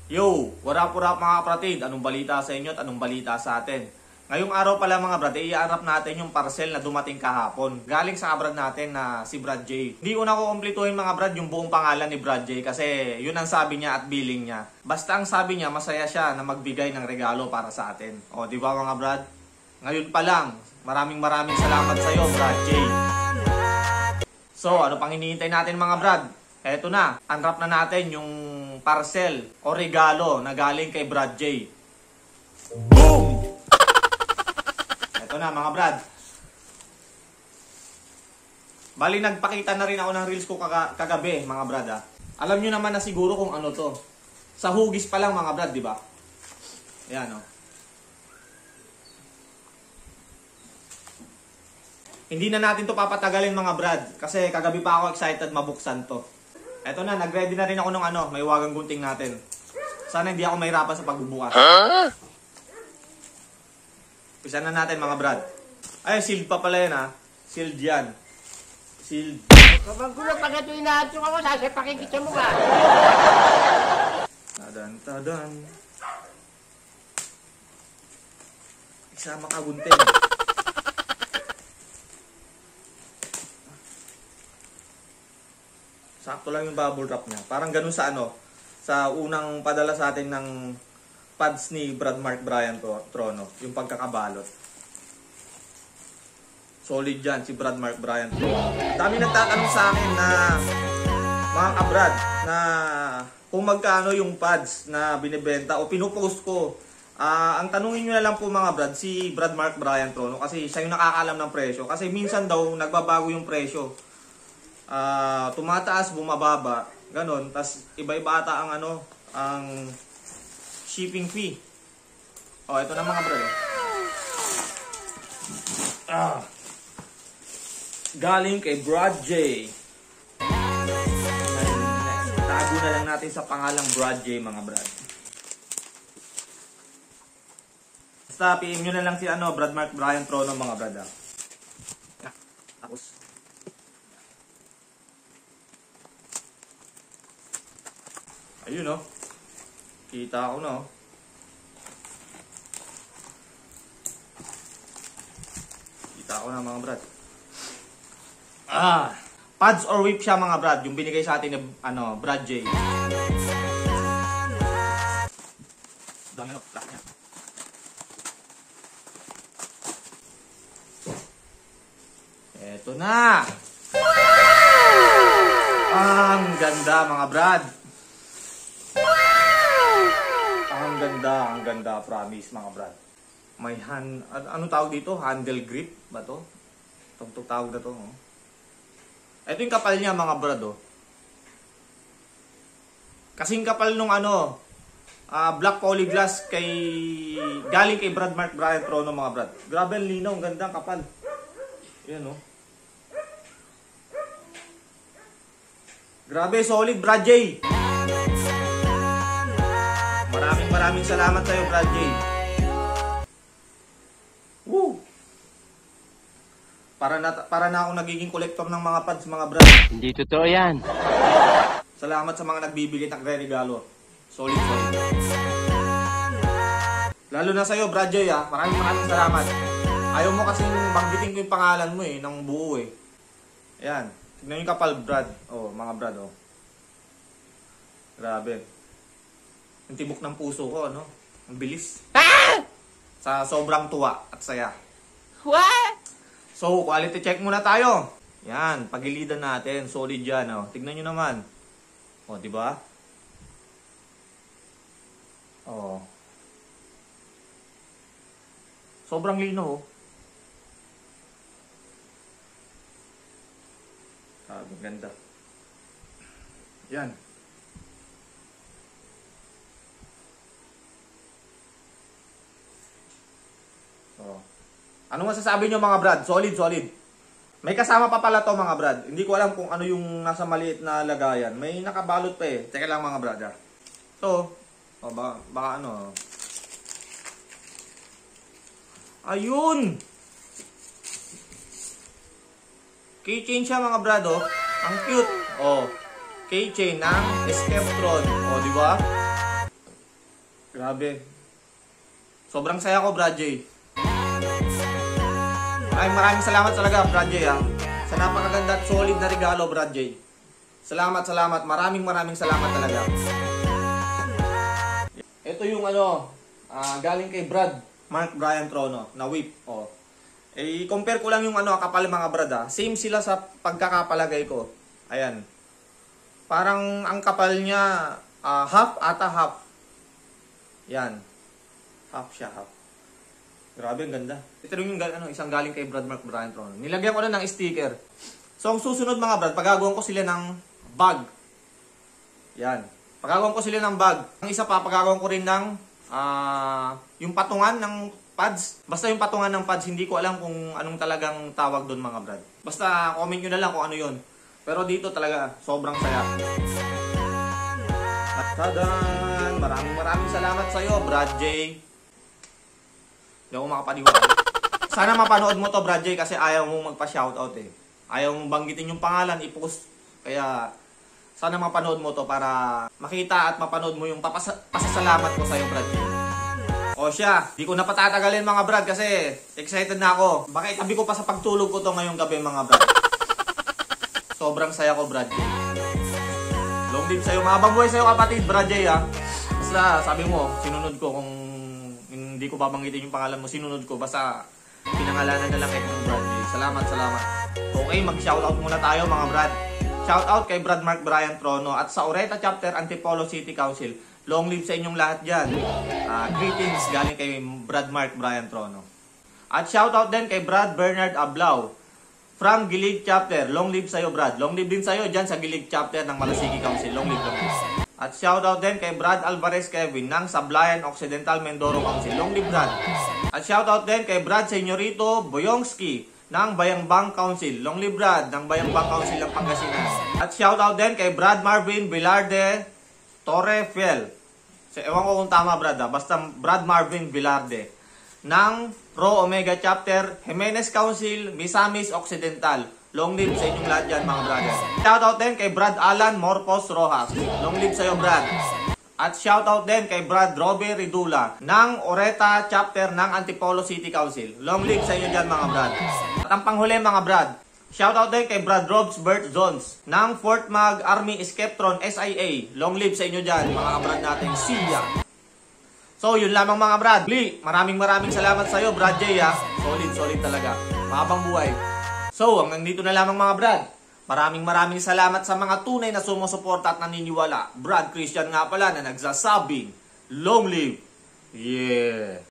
Yo, what up mga kapatid? Anong balita sa inyo at anong balita sa atin? Ngayong araw pala mga brad, iarap natin yung parcel na dumating kahapon. Galing sa kabrad natin na si Brad J. Hindi ko na kukumpletuhin mga brad yung buong pangalan ni Brad J kasi yun ang sabi niya at billing niya. Basta ang sabi niya, masaya siya na magbigay ng regalo para sa atin. O, di ba mga brad? Ngayon pa lang, maraming salamat sa iyo, Brad J. So, ano pang hinihintay natin mga brad? Eto na, unwrap na natin yung parcel o regalo na galing kay Brad J. Boom! Eto na mga brad. Bali, nagpakita na rin ako ng reels ko kagabi mga brad ha. Alam nyo naman na siguro kung ano to. Sa hugis pa lang mga brad, di ba? Ayan o. Hindi na natin to papatagalin mga brad. Kasi kagabi pa ako excited mabuksan to. Eto na, nag-ready na rin ako ng may wagang gunting natin. Sana hindi ako mahirapan sa pagbubukas. Pisa na natin mga brad. Ay, sealed pa pala yan ha. Sealed yan. Sealed. Kapag gulo, pag ito inaatyo ako, sasapakin kita mo ka. Tadan. Isama ka gunting. Sakto lang yung bubble wrap niya. Parang ganun sa sa unang padala sa atin ng pads ni Brad Mark Brian Trono. Yung pagkakabalot. Solid yan si Brad Mark Brian Trono. Dami nagtatanong sa akin na mga kabrad na kung magkano yung pads na binibenta o pinupost ko. Ang tanungin nyo na lang po mga brad, si Brad Mark Brian Trono kasi siya yung nakakaalam ng presyo. Kasi minsan daw nagbabago yung presyo. Tumataas, bumababa, ganon. Tas iba-iba ata ang ang shipping fee. Oh, ito na mga bro. Galing kay Brad J. Tago na lang natin sa pangalang Brad J mga brad. Basta PM nyo na lang si Brad Mark Brian Trono mga brad. Tapos ayun kita ko na Kita ko na mga brad. Pads or whip siya mga brad, yung binigay sa atin ni Brad J. Dami na plak niya. Eto na. Ang ganda mga brad. Ang ganda, promise mga brad. May ano tawag dito? Handle grip ba to? Itong tawag na to. Ito yung kapal niya mga brad Kasing kapal nung black polyglass galing kay Brad Mark Brian Trono mga brad. Grabe ang linaw, ang ganda, ang kapal. Yan Grabe, solid Brad J. Maraming salamat sa iyo, Brad J. Woo! Para na ako nagiging kolektor ng mga pads, mga brad. Hindi totoo yan. Salamat sa mga nagbibigay ng regalo. Solid. Lalo na sa iyo, Brad J, Maraming salamat. Ayaw mo kasing banggitin ko yung pangalan mo ng buo Ayan. Tignan yung kapal, Brad. Mga brad, Grabe. Yung tibok ng puso ko, Ang bilis. Sa sobrang tuwa at saya. What? So, quality check muna tayo. Yan, pagilidan natin. Solid yan, Tignan nyo naman. Di ba? Sobrang lino, Ang ganda. Yan. Ano masasabi nyo mga brad? Solid. May kasama pa pala to mga brad. Hindi ko alam kung ano yung nasa maliit na lagayan. May nakabalot pa Teka lang mga brad Ito. Baka Ayun! Keychain siya mga brad Ang cute. Keychain ng Skeptron. Di ba? Grabe. Sobrang saya ko, Brad J. Maraming salamat talaga, Brad J, ha. Sa napakaganda at solid na regalo, Brad J. Salamat. Maraming salamat talaga. Ito yung galing kay Brad Mark Brian Trono na whip. Oh. I-compare ko lang yung kapal mga brad, ha. Same sila sa pagkakapalagay ko. Ayan. Parang ang kapal niya half. Yan. Half siya, half. Grabe, ang ganda. Ito rin yung isang galing kay Brad Mark Brian Trono. Nilagyan ko na ng sticker. So, ang susunod mga brad, pagagawan ko sila ng bag. Yan. Pagagawan ko sila ng bag. Ang isa pa, pagagawan ko rin ng yung patungan ng pads. Basta yung patungan ng pads, hindi ko alam kung anong talagang tawag doon mga brad. Basta comment nyo na lang kung ano yun. Pero dito talaga, sobrang saya. Tadan! Maraming salamat sa'yo, Brad J. Hindi ako makapaniwala. Sana mapanood mo to, Brad J, kasi ayaw mong magpa-shoutout eh. Ayaw mong banggitin yung pangalan, i-post. Kaya, sana mapanood mo to para makita at mapanood mo yung pasasalamat ko sa'yo, Brad J. O siya, di ko na patatagalin mga brad kasi excited na ako. Baka itabi ko pa sa pagtulog ko to ngayong gabi mga brad. Sobrang saya ko, Brad J. Long live sa'yo, mahabang buhay sa'yo kapatid, Brad J, ha. Basta sabi mo, sinunod ko kung hindi ko babanggitin yung pangalan mo, sinunod ko. Basta pinangalanan na lang kayo ng Brad J. Salamat. Okay, mag-shoutout muna tayo mga brad. Shoutout kay Brad Mark Brian Trono at sa Oreta Chapter Antipolo City Council. Long live sa inyong lahat dyan. Greetings galing kay Brad Mark Brian Trono. At shoutout din kay Brad Bernard Ablao from Gilig Chapter. Long live sa'yo, Brad. Long live din sa'yo dyan sa Gilig Chapter ng Malasigi Council. Long live. At shoutout din kay Brad Alvarez Kevin ng Sablayan Occidental Mindoro Council. Long live, Brad. At shoutout din kay Brad Senyorito Boyongski ng Bayambang Council. Long live, Brad, ng Bayambang Council ng Pangasinan. At shoutout din kay Brad Marvin Velarde Torrefiel. Ewan ko kung tama, Brad, ha? Basta Brad Marvin Velarde ng Pro Omega Chapter Jimenez Council, Misamis Occidental. Long live sa inyong lahat dyan, mga brother. Shoutout din kay Brad Alan Morpos Rojas. Long live sa'yo, Brad. At shoutout din kay Brad Robert Ridula ng Oreta Chapter ng Antipolo City Council. Long live sa inyo dyan, mga brad. At ang panghuli, mga brad, shoutout din kay Brad Robs Bert Jones ng Fort Mag Army Skeptron SIA. Long live sa inyo dyan, mga brad nating siya. So, yun lamang mga brad. Maraming salamat sa iyo, Brad J, ha. Solid talaga. Mahabang buhay. So, hanggang dito na lamang mga brad. Maraming salamat sa mga tunay na sumusuporta at naniniwala. Brad Christian nga pala na nagsasabing, long live. Yeah.